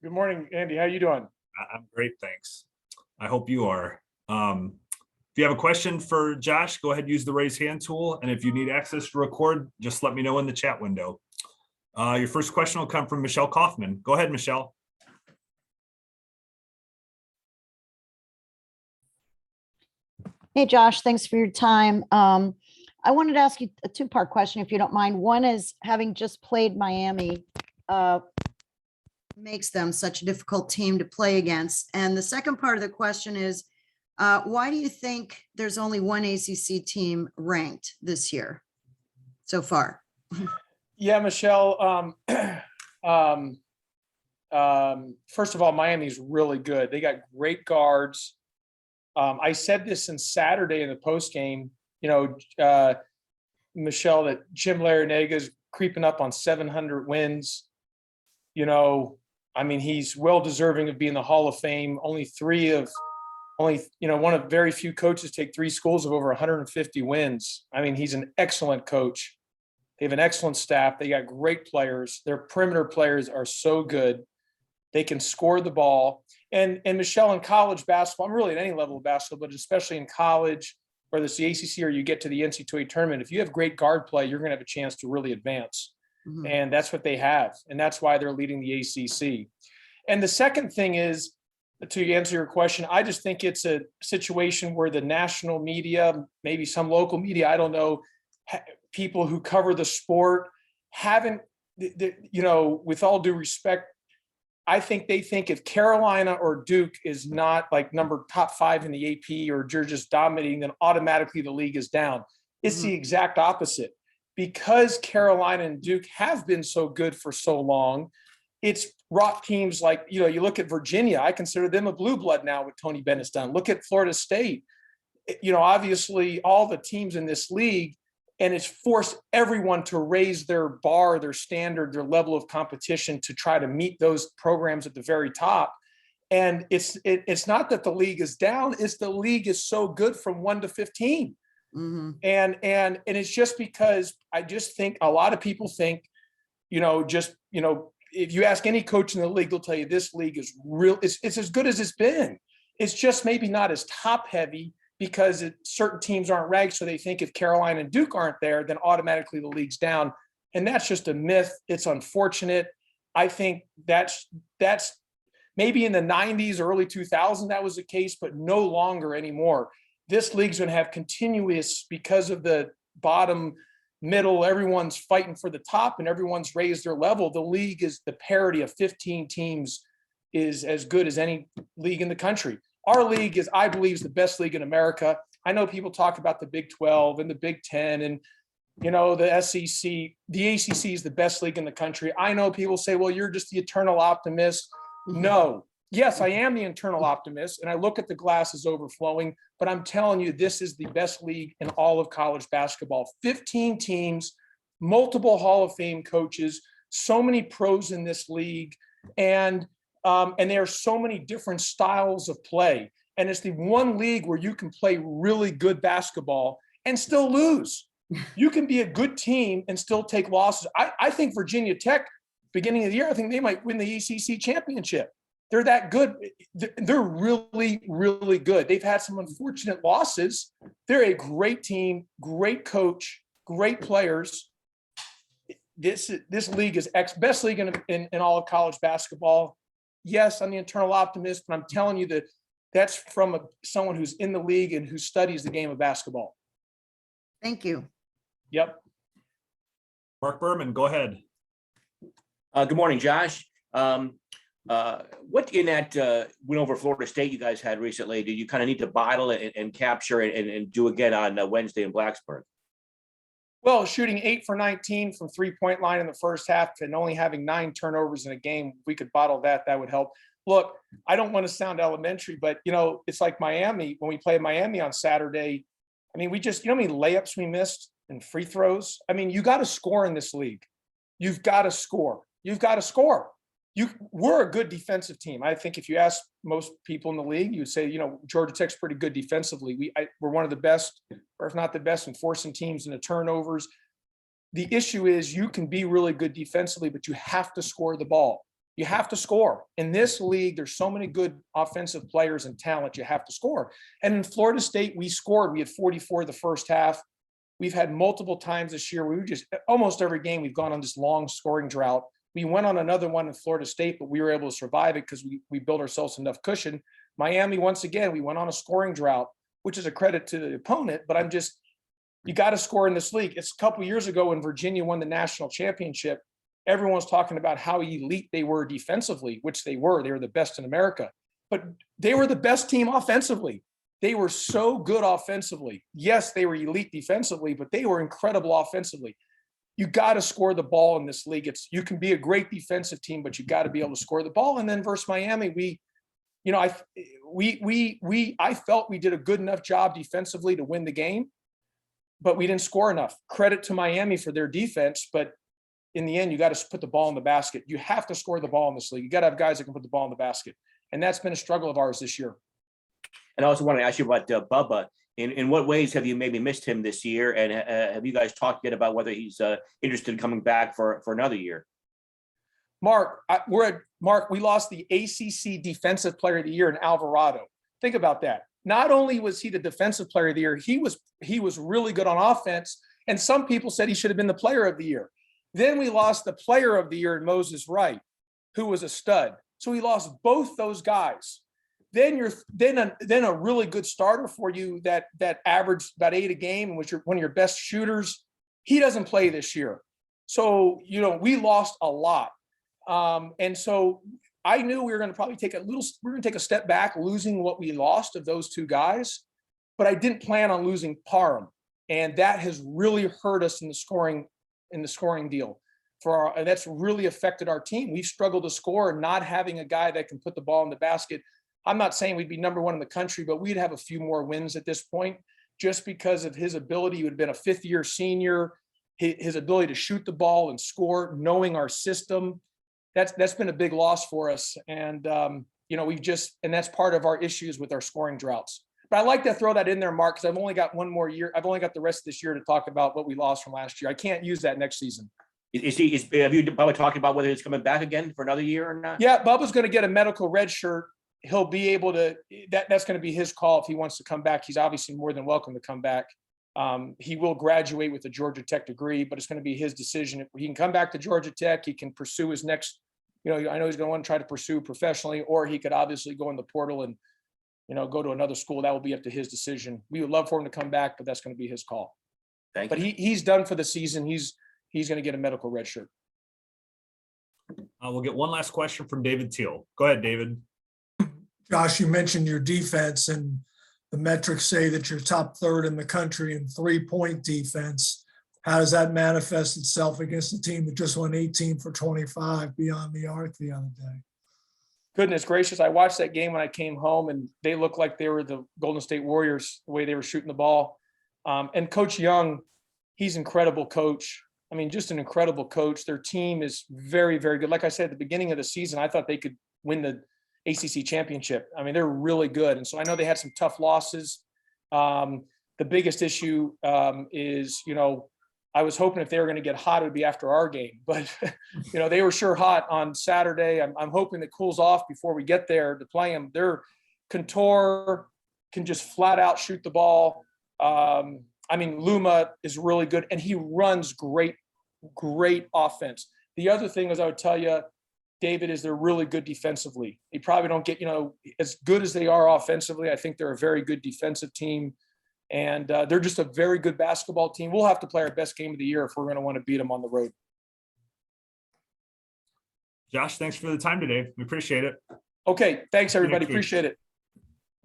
Good morning, Andy. How you doing? I'm great, thanks. I hope you are. If you have a question for Josh, go ahead and use the raise hand tool. And if you need access to record, just let me know in the chat window. Your first question will come from Michelle Kaufman. Go ahead, Michelle. Hey, Josh, thanks for your time. I wanted to ask you a two-part question, if you don't mind. One is, having just played Miami, makes them such a difficult team to play against. And the second part of the question is, why do you think there's only one ACC team ranked this year so far? Yeah, Michelle. First of all, Miami's really good. They got great guards. I said this in Saturday in the post game, Michelle, that Jim Larrañaga's creeping up on 700 wins. He's well deserving of being the Hall of Fame. One of very few coaches take three schools of over 150 wins. He's an excellent coach. They have an excellent staff. They got great players. Their perimeter players are so good. They can score the ball. And Michelle, in college basketball, I'm really at any level of basketball, but especially in college, whether it's the ACC or you get to the NCAA tournament, if you have great guard play, you're going to have a chance to really advance. Mm-hmm. And that's what they have. And that's why they're leading the ACC. And the second thing is, to answer your question, I just think it's a situation where the national media, maybe some local media, I don't know, people who cover the sport haven't, with all due respect, I think they think if Carolina or Duke is not like top 5 in the AP, or you're just dominating, then automatically the league is down. It's the exact opposite. Because Carolina and Duke have been so good for so long, it's brought teams like, you look at Virginia, I consider them a blue blood now with Tony Bennett's done. Look at Florida State. Obviously all the teams in this league, and it's forced everyone to raise their bar, their standard, their level of competition to try to meet those programs at the very top. And it's not that the league is down, it's the league is so good from 1 to 15. Mm-hmm. And it's just because I just think a lot of people think, if you ask any coach in the league, they'll tell you this league is real. It's as good as it's been. It's just maybe not as top heavy because certain teams aren't ranked. So they think if Carolina and Duke aren't there, then automatically the league's down. And that's just a myth. It's unfortunate. I think that's maybe in the 90s, early 2000s, that was the case, but no longer anymore. This league's going to have continuous, because of the bottom, middle, everyone's fighting for the top and everyone's raised their level. The league is the parity of 15 teams is as good as any league in the country. Our league is, I believe, is the best league in America. I know people talk about the Big 12 and the Big 10 and, the SEC. The ACC is the best league in the country. I know people say, well, you're just the eternal optimist. No. Yes, I am the internal optimist, and I look at the glass as overflowing, but I'm telling you, this is the best league in all of college basketball. 15 teams, multiple Hall of Fame coaches, so many pros in this league, and there are so many different styles of play. And it's the one league where you can play really good basketball and still lose. You can be a good team and still take losses. I think Virginia Tech, beginning of the year, I think they might win the ACC championship. They're that good. They're really, really good. They've had some unfortunate losses. They're a great team, great coach, great players. This league is best league in all of college basketball. Yes, I'm the internal optimist, but I'm telling you that that's from someone who's in the league and who studies the game of basketball. Thank you. Yep. Mark Berman, go ahead. Good morning, Josh. What in that win over Florida State you guys had recently, did you kind of need to bottle and capture and do again on Wednesday in Blacksburg? Well, shooting 8 for 19 from three-point line in the first half and only having 9 turnovers in a game, if we could bottle that would help. Look, I don't want to sound elementary, but, it's like Miami. When we played Miami on Saturday, we just, how many layups we missed and free throws? You got to score in this league. You've got to score. You've got to score. We're a good defensive team. I think if you ask most people in the league, you'd say, Georgia Tech's pretty good defensively. We're one of the best, or if not the best, in forcing teams into turnovers. The issue is you can be really good defensively, but you have to score the ball. You have to score. In this league, there's so many good offensive players and talent, you have to score. And in Florida State, we scored. We had 44 the first half. We've had multiple times this year where we just, almost every game, we've gone on this long scoring drought. We went on another one in Florida State, but we were able to survive it because we built ourselves enough cushion. Miami, once again, we went on a scoring drought, which is a credit to the opponent, but you got to score in this league. It's a couple of years ago when Virginia won the national championship. Everyone's talking about how elite they were defensively, which they were. They were the best in America, but they were the best team offensively. They were so good offensively. Yes, they were elite defensively, but they were incredible offensively. You got to score the ball in this league. You can be a great defensive team, but you got to be able to score the ball. And then versus Miami, I felt we did a good enough job defensively to win the game, but we didn't score enough. Credit to Miami for their defense, but in the end, you got to put the ball in the basket. You have to score the ball in this league. You got to have guys that can put the ball in the basket. And that's been a struggle of ours this year. And I also want to ask you about Bubba. In what ways have you maybe missed him this year? And have you guys talked yet about whether he's interested in coming back for another year? Mark, we lost the ACC Defensive Player of the Year in Alvarado. Think about that. Not only was he the Defensive Player of the Year, he was really good on offense. And some people said he should have been the Player of the Year. Then we lost the Player of the Year in Moses Wright, who was a stud. So we lost both those guys. Then a really good starter for you that averaged about 8 a game and was one of your best shooters. He doesn't play this year. So, we lost a lot. And so I knew we were going to probably take a step back, losing what we lost of those two guys, but I didn't plan on losing Parham. And that has really hurt us in the scoring deal. And that's really affected our team. We've struggled to score, not having a guy that can put the ball in the basket. I'm not saying we'd be number one in the country, but we'd have a few more wins at this point just because of his ability. He would have been a 5th-year senior, his ability to shoot the ball and score, knowing our system. That's been a big loss for us. And, and that's part of our issues with our scoring droughts. But I like to throw that in there, Mark, because I've only got one more year. I've only got the rest of this year to talk about what we lost from last year. I can't use that next season. Have you Bubba talking about whether he's coming back again for another year or not? Yeah, Bubba's going to get a medical red shirt. He'll be able to, that's going to be his call if he wants to come back. He's obviously more than welcome to come back. He will graduate with a Georgia Tech degree, but it's going to be his decision. He can come back to Georgia Tech. He can pursue his next, I know he's going to want to try to pursue professionally, or he could obviously go in the portal and, go to another school. That will be up to his decision. We would love for him to come back, but that's going to be his call. Thank you. But he's done for the season. He's going to get a medical red shirt. We'll get one last question from David Teal. Go ahead, David. Josh, you mentioned your defense, and the metrics say that you're top 3rd in the country in 3-point defense. How does that manifest itself against a team that just went 18 for 25 beyond the arc the other day? Goodness gracious. I watched that game when I came home, and they looked like they were the Golden State Warriors, the way they were shooting the ball. And Coach Young, he's an incredible coach. I mean, just an incredible coach. Their team is very, very good. Like I said, at the beginning of the season, I thought they could win the ACC championship. I mean, they're really good. And so I know they had some tough losses. The biggest issue is, I was hoping if they were going to get hot, it would be after our game. But, they were sure hot on Saturday. I'm hoping it cools off before we get there to play them. Cantor can just flat out shoot the ball. Luma is really good, and he runs great offense. The other thing is, I would tell you, David, is they're really good defensively. They probably don't get, as good as they are offensively. I think they're a very good defensive team, and they're just a very good basketball team. We'll have to play our best game of the year if we're going to want to beat them on the road. Josh, thanks for the time today. We appreciate it. Okay. Thanks, everybody. Appreciate it.